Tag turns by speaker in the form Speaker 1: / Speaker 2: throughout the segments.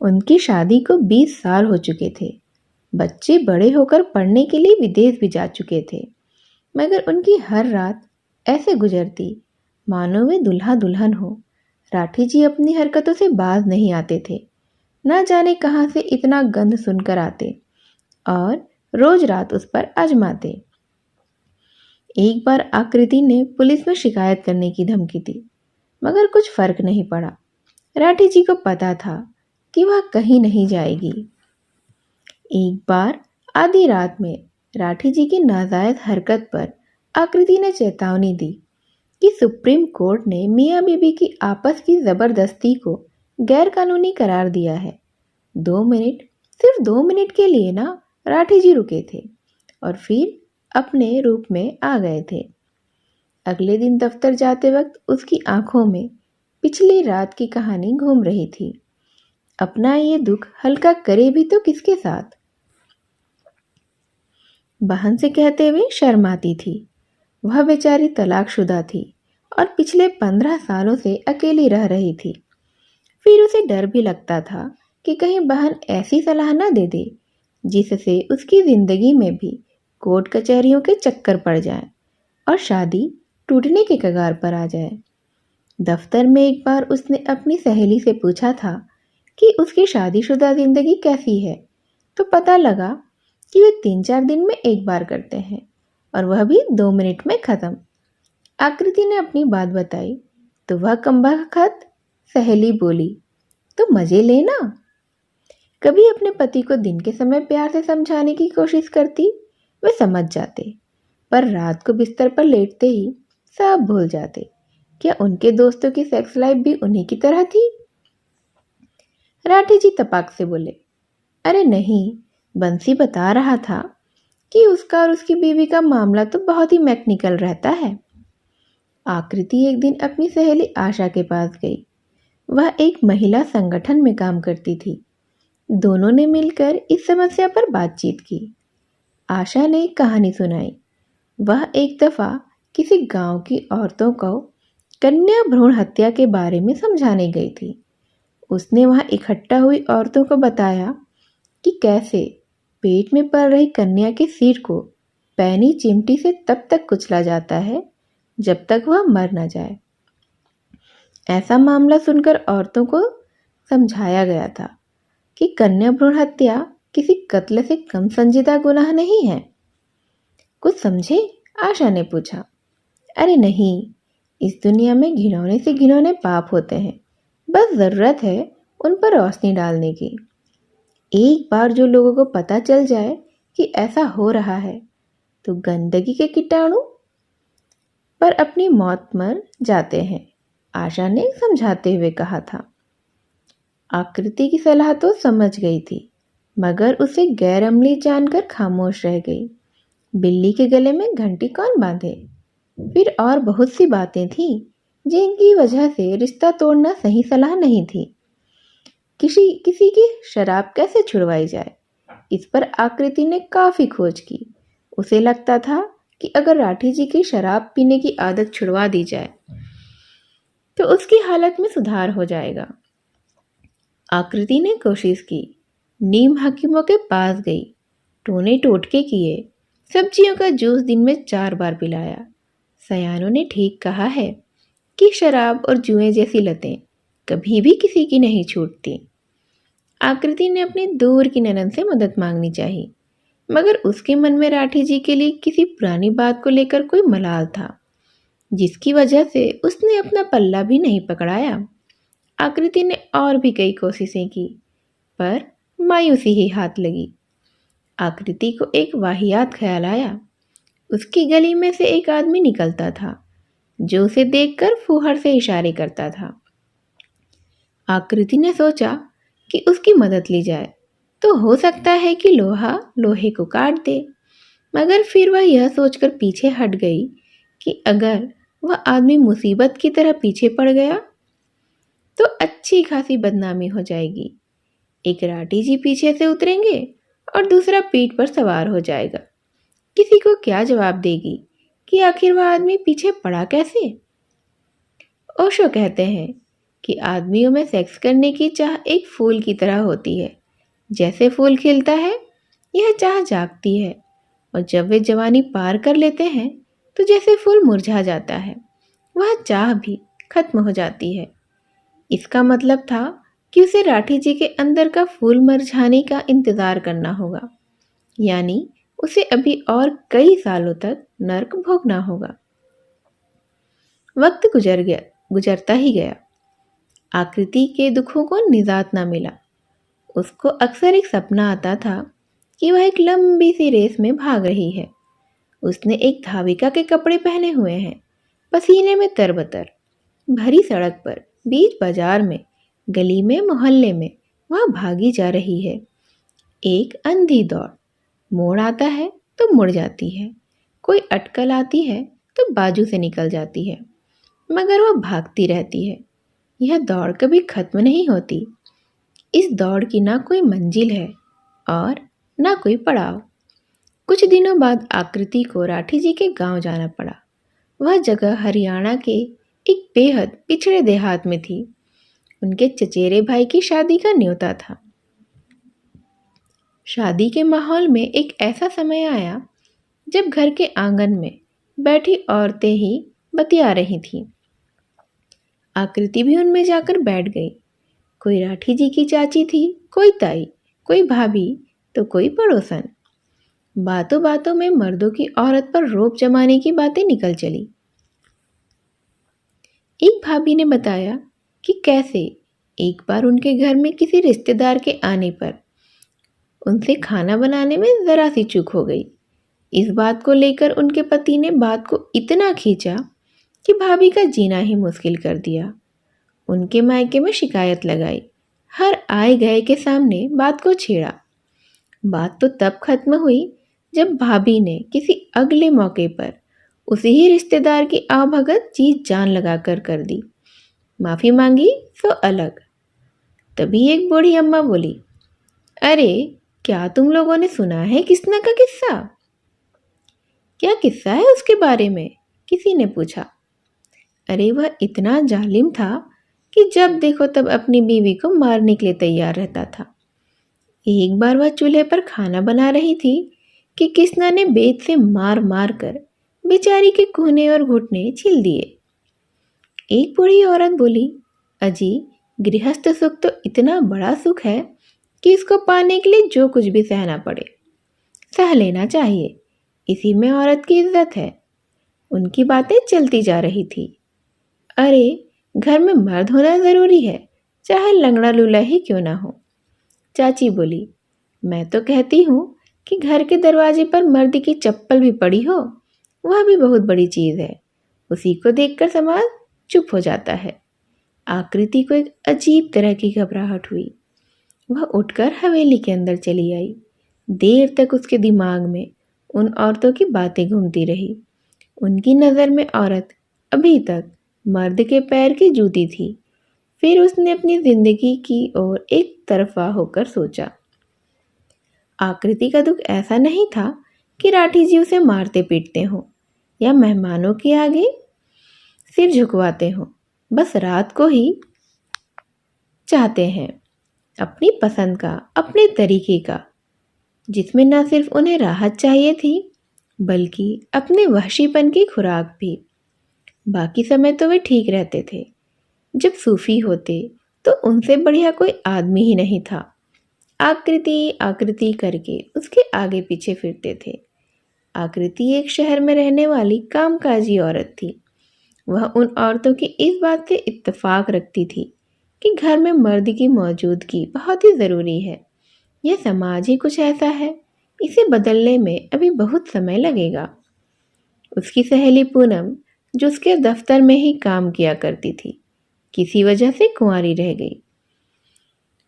Speaker 1: उनकी शादी को 20 साल हो चुके थे। बच्चे बड़े होकर पढ़ने के लिए विदेश भी जा चुके थे, मगर उनकी हर रात ऐसे गुजरती मानो वे दुल्हा दुल्हन हो। राठी जी अपनी हरकतों से बाज नहीं आते थे। न जाने कहाँ से इतना गंध सुनकर आते और रोज रात उस पर आजमाते। एक बार आकृति ने पुलिस में शिकायत करने की धमकी दी, मगर कुछ फर्क नहीं पड़ा। राठी जी को पता था कि वह कहीं नहीं जाएगी। एक बार आधी रात में राठी जी की नाजायज हरकत पर आकृति ने चेतावनी दी कि सुप्रीम कोर्ट ने मियाँ बीबी की आपस की जबरदस्ती को गैर कानूनी करार दिया है। 2 मिनट, सिर्फ 2 मिनट के लिए ना, राठी जी रुके थे और फिर अपने रूप में आ गए थे। अगले दिन दफ्तर जाते वक्त उसकी आंखों में पिछली रात की कहानी घूम रही थी। अपना ये दुख हल्का करे भी तो किसके साथ? बहन से कहते हुए शर्म आती थी। वह बेचारी तलाकशुदा थी और पिछले 15 सालों से अकेली रह रही थी। फिर उसे डर भी लगता था कि कहीं बहन ऐसी सलाह न दे दे जिससे उसकी जिंदगी में भी कोर्ट कचहरियों के चक्कर पड़ जाए और शादी टूटने के कगार पर आ जाए। दफ्तर में एक बार उसने अपनी सहेली से पूछा था कि उसकी शादीशुदा जिंदगी कैसी है, तो पता लगा कि वे 3-4 दिन में एक बार करते हैं और वह भी 2 मिनट में खत्म। आकृति ने अपनी बात बताई तो वह कमबख्त सहेली बोली, तो मजे लेना। कभी अपने पति को दिन के समय प्यार से समझाने की कोशिश करती, वे समझ जाते, पर रात को बिस्तर पर लेटते ही सब भूल जाते। क्या उनके दोस्तों की सेक्स लाइफ भी उन्हीं की तरह थी? राठी जी तपाक से बोले, अरे नहीं, बंसी बता रहा था कि उसका और उसकी बीवी का मामला तो बहुत ही मैकेनिकल रहता है। आकृति एक दिन अपनी सहेली आशा के पास गई। वह एक महिला संगठन में काम करती थी। दोनों ने मिलकर इस समस्या पर बातचीत की। आशा ने एक कहानी सुनाई। वह एक दफा किसी गांव की औरतों को कन्या भ्रूण हत्या के बारे में समझाने गई थी। उसने वहां इकट्ठा हुई औरतों को बताया कि कैसे पेट में पल रही कन्या के सिर को पैनी चिमटी से तब तक कुचला जाता है जब तक वह मर न जाए। ऐसा मामला सुनकर औरतों को समझाया गया था कि कन्या भ्रूण हत्या किसी कत्ल से कम संजीदा गुनाह नहीं है। कुछ समझे? आशा ने पूछा। अरे नहीं, इस दुनिया में घिनौने से घिनौने पाप होते हैं, बस जरूरत है उन पर रोशनी डालने की। एक बार जो लोगों को पता चल जाए कि ऐसा हो रहा है तो गंदगी के कीटाणु पर अपनी मौत मर जाते हैं, आशा ने समझाते हुए कहा था। आकृति की सलाह तो समझ गई थी, मगर उसे गैर अमली जानकर खामोश रह गई। बिल्ली के गले में घंटी कौन बांधे? फिर और बहुत सी बातें थीं जिनकी वजह से रिश्ता तोड़ना सही सलाह नहीं थी। किसी की शराब कैसे छुड़वाई जाए, इस पर आकृति ने काफी खोज की। उसे लगता था कि अगर राठी जी की शराब पीने की आदत छुड़वा दी जाए तो उसकी हालत में सुधार हो जाएगा। आकृति ने कोशिश की, नीम हकीमों के पास गई, टोने टोटके किए, सब्जियों का जूस दिन में 4 बार पिलाया। सयानों ने ठीक कहा है कि शराब और जुए जैसी लतें कभी भी किसी की नहीं छूटती। आकृति ने अपनी दूर की ननद से मदद मांगनी चाहिए, मगर उसके मन में राठी जी के लिए किसी पुरानी बात को लेकर कोई मलाल था, जिसकी वजह से उसने अपना पल्ला भी नहीं पकड़ाया। आकृति ने और भी कई कोशिशें की, पर मायूसी ही हाथ लगी। आकृति को एक वाहियात ख्याल आया। उसकी गली में से एक आदमी निकलता था जो उसे देखकर फूहड़ से इशारे करता था। आकृति ने सोचा कि उसकी मदद ली जाए, तो हो सकता है कि लोहा लोहे को काट दे। मगर फिर वह यह सोचकर पीछे हट गई कि अगर वह आदमी मुसीबत की तरह पीछे पड़ गया तो अच्छी खासी बदनामी हो जाएगी। एक राठी जी पीछे से उतरेंगे और दूसरा पीठ पर सवार हो जाएगा। किसी को क्या जवाब देगी कि आखिर वह आदमी पीछे पड़ा कैसे? ओशो कहते हैं कि आदमियों में सेक्स करने की चाह एक फूल की तरह होती है। जैसे फूल खिलता है, यह चाह जागती है, और जब वे जवानी पार कर लेते हैं तो जैसे फूल मुरझा जाता है, वह चाह भी खत्म हो जाती है। इसका मतलब था कि उसे राठी जी के अंदर का फूल मुरझाने का इंतजार करना होगा, यानी उसे अभी और कई सालों तक नर्क भोगना होगा। वक्त गुजरता ही गया। आकृति के दुखों को निजात ना मिला। उसको अक्सर एक सपना आता था कि वह एक लंबी सी रेस में भाग रही है। उसने एक धाविका के कपड़े पहने हुए हैं, पसीने में तरबतर, भरी सड़क पर, बीच बाजार में, गली में, मोहल्ले में वह भागी जा रही है। एक अंधी दौड़, मोड़ आता है तो मुड़ जाती है, कोई अटकल आती है तो बाजू से निकल जाती है, मगर वह भागती रहती है। यह दौड़ कभी खत्म नहीं होती। इस दौड़ की ना कोई मंजिल है और ना कोई पड़ाव। कुछ दिनों बाद आकृति को राठी जी के गांव जाना पड़ा। वह जगह हरियाणा के एक बेहद पिछड़े देहात में थी। उनके चचेरे भाई की शादी का न्योता था। शादी के माहौल में एक ऐसा समय आया जब घर के आंगन में बैठी औरतें ही बतिया रही थीं। आकृति भी उनमें जाकर बैठ गई। कोई राठी जी की चाची थी, कोई ताई, कोई भाभी, तो कोई पड़ोसन। बातों बातों में मर्दों की औरत पर रोब जमाने की बातें निकल चली। एक भाभी ने बताया कि कैसे एक बार उनके घर में किसी रिश्तेदार के आने पर उनसे खाना बनाने में जरा सी चूक हो गई। इस बात को लेकर उनके पति ने बात को इतना खींचा कि भाभी का जीना ही मुश्किल कर दिया। उनके मायके में शिकायत लगाई, हर आए गए के सामने बात को छेड़ा। बात तो तब खत्म हुई जब भाभी ने किसी अगले मौके पर उसी ही रिश्तेदार की आवभगत जी जान लगाकर कर दी। माफी मांगी तो अलग। तभी एक बूढ़ी अम्मा बोली, अरे क्या तुम लोगों ने सुना है किसना का किस्सा? क्या किस्सा है उसके बारे में? किसी ने पूछा। अरे वह इतना जालिम था कि जब देखो तब अपनी बीवी को मारने के लिए तैयार रहता था। एक बार वह चूल्हे पर खाना बना रही थी कि किसना ने बेत से मार मार कर बेचारी के कोहने और घुटने छिल दिए। एक बूढ़ी औरत बोली, अजी गृहस्थ सुख तो इतना बड़ा सुख है कि इसको पाने के लिए जो कुछ भी सहना पड़े सह लेना चाहिए, इसी में औरत की इज्जत है। उनकी बातें चलती जा रही थी। अरे घर में मर्द होना जरूरी है, चाहे लंगड़ा लूला ही क्यों ना हो। चाची बोली, मैं तो कहती हूँ कि घर के दरवाजे पर मर्द की चप्पल भी पड़ी हो, वह भी बहुत बड़ी चीज़ है। उसी को देखकर समाज चुप हो जाता है। आकृति को एक अजीब तरह की घबराहट हुई। वह उठकर हवेली के अंदर चली आई। देर तक उसके दिमाग में उन औरतों की बातें घूमती रही। उनकी नज़र में औरत अभी तक मर्द के पैर की जूती थी। फिर उसने अपनी जिंदगी की ओर एक तरफा होकर सोचा। आकृति का दुख ऐसा नहीं था कि राठी जी उसे मारते पीटते हों या मेहमानों के आगे सिर झुकवाते हों। बस रात को ही चाहते हैं अपनी पसंद का, अपने तरीके का, जिसमें न सिर्फ उन्हें राहत चाहिए थी बल्कि अपने वहशीपन की खुराक भी। बाकी समय तो वे ठीक रहते थे। जब सूफी होते तो उनसे बढ़िया कोई आदमी ही नहीं था। आकृति आकृति करके उसके आगे पीछे फिरते थे। आकृति एक शहर में रहने वाली कामकाजी औरत थी। वह उन औरतों की इस बात से इत्तेफाक रखती थी कि घर में मर्द की मौजूदगी बहुत ही ज़रूरी है। यह समाज ही कुछ ऐसा है, इसे बदलने में अभी बहुत समय लगेगा। उसकी सहेली पूनम, जो उसके दफ्तर में ही काम किया करती थी, किसी वजह से कुंवारी रह गई।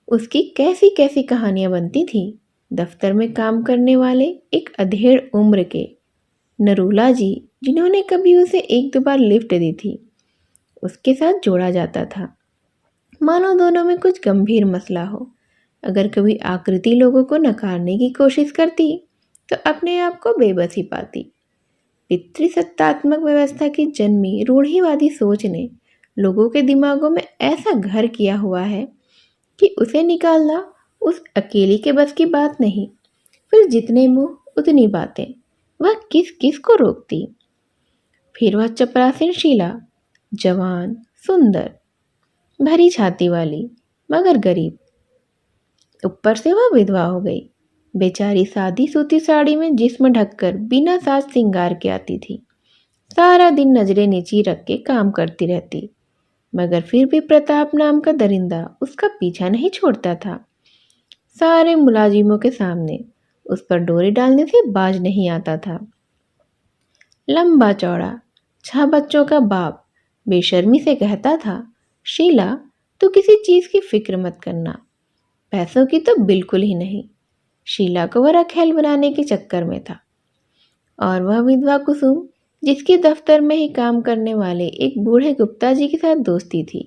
Speaker 1: उसकी कैसी कैसी कहानियां बनती थी। दफ्तर में काम करने वाले एक अधेड़ उम्र के नरूला जी, जिन्होंने कभी उसे एक दो बार लिफ्ट दी थी, उसके साथ जोड़ा जाता था। मानो दोनों में कुछ गंभीर मसला हो। अगर कभी आकृति लोगों को नकारने की कोशिश करती तो अपने आप को बेबस ही पाती। पितृसत्तात्मक व्यवस्था की जन्मी रूढ़िवादी सोच ने लोगों के दिमागों में ऐसा घर किया हुआ है कि उसे निकालना उस अकेली के बस की बात नहीं। फिर जितने मुंह उतनी बातें, वह किस किस को रोकती। फिर वह चपरासिन शीला, जवान, सुंदर, भरी छाती वाली, मगर गरीब। ऊपर से वह विधवा हो गई। बेचारी सादी सूती साड़ी में जिस्म ढककर बिना साज श्रृंगार के आती थी। सारा दिन नजरें नीची रख के काम करती रहती, मगर फिर भी प्रताप नाम का दरिंदा उसका पीछा नहीं छोड़ता था। सारे मुलाजिमों के सामने उस पर डोरी डालने से बाज नहीं आता था। लंबा चौड़ा 6 बच्चों का बाप बेशर्मी से कहता था, शीला तू किसी चीज की फिक्र मत करना, पैसों की तो बिल्कुल ही नहीं। शीला को वह रखेल बनाने के चक्कर में था। और वह विधवा कुसुम, जिसके दफ्तर में ही काम करने वाले एक बूढ़े गुप्ता जी के साथ दोस्ती थी,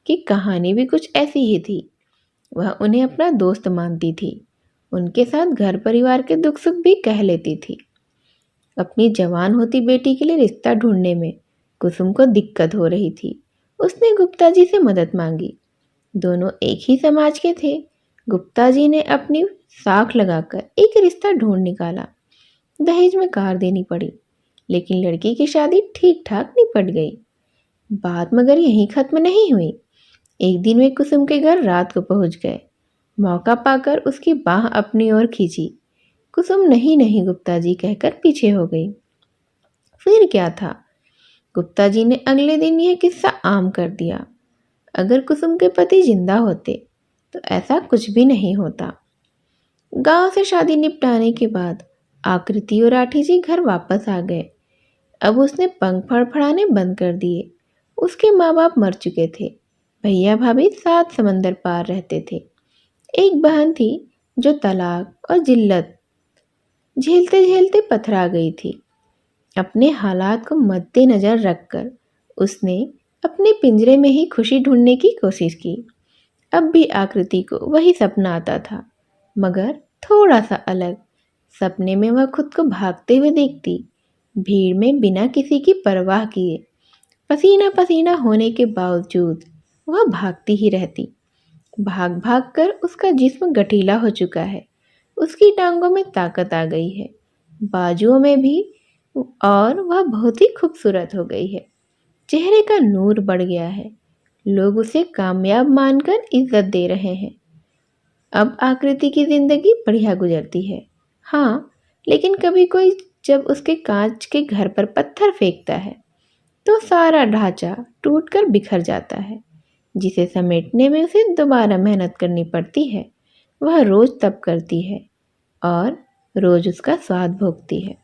Speaker 1: कि कहानी भी कुछ ऐसी ही थी। वह उन्हें अपना दोस्त मानती थी, उनके साथ घर परिवार के दुख सुख भी कह लेती थी। अपनी जवान होती बेटी के लिए रिश्ता ढूंढने में कुसुम को दिक्कत हो रही थी। उसने गुप्ता जी से मदद मांगी। दोनों एक ही समाज के थे। गुप्ता जी ने अपनी साख लगाकर एक रिश्ता ढूंढ निकाला। दहेज में कार देनी पड़ी, लेकिन लड़की की शादी ठीक ठाक निपट गई। बात मगर यहीं खत्म नहीं हुई। एक दिन वे कुसुम के घर रात को पहुंच गए। मौका पाकर उसकी बाह अपनी ओर खींची। कुसुम नहीं नहीं गुप्ता जी कहकर पीछे हो गई। फिर क्या था, गुप्ता जी ने अगले दिन यह किस्सा आम कर दिया। अगर कुसुम के पति जिंदा होते तो ऐसा कुछ भी नहीं होता। गांव से शादी निपटाने के बाद आकृति और राठी जी घर वापस आ गए। अब उसने पंख फड़फड़ाने बंद कर दिए। उसके माँ बाप मर चुके थे। भैया भाभी 7 समंदर पार रहते थे। एक बहन थी जो तलाक और जिल्लत झेलते झेलते पथरा गई थी। अपने हालात को मद्देनजर रखकर उसने अपने पिंजरे में ही खुशी ढूंढने की कोशिश की। अब भी आकृति को वही सपना आता था, मगर थोड़ा सा अलग। सपने में वह खुद को भागते हुए देखती, भीड़ में बिना किसी की परवाह किए। पसीना पसीना होने के बावजूद वह भागती ही रहती। भाग भाग कर उसका जिस्म गठीला हो चुका है। उसकी टांगों में ताकत आ गई है, बाजुओं में भी, और वह बहुत ही खूबसूरत हो गई है। चेहरे का नूर बढ़ गया है। लोग उसे कामयाब मानकर इज्जत दे रहे हैं। अब आकृति की जिंदगी बढ़िया गुजरती है। हाँ, लेकिन कभी कोई जब उसके कांच के घर पर पत्थर फेंकता है तो सारा ढांचा टूटकर बिखर जाता है, जिसे समेटने में उसे दोबारा मेहनत करनी पड़ती है। वह रोज तप करती है और रोज उसका स्वाद भोगती है।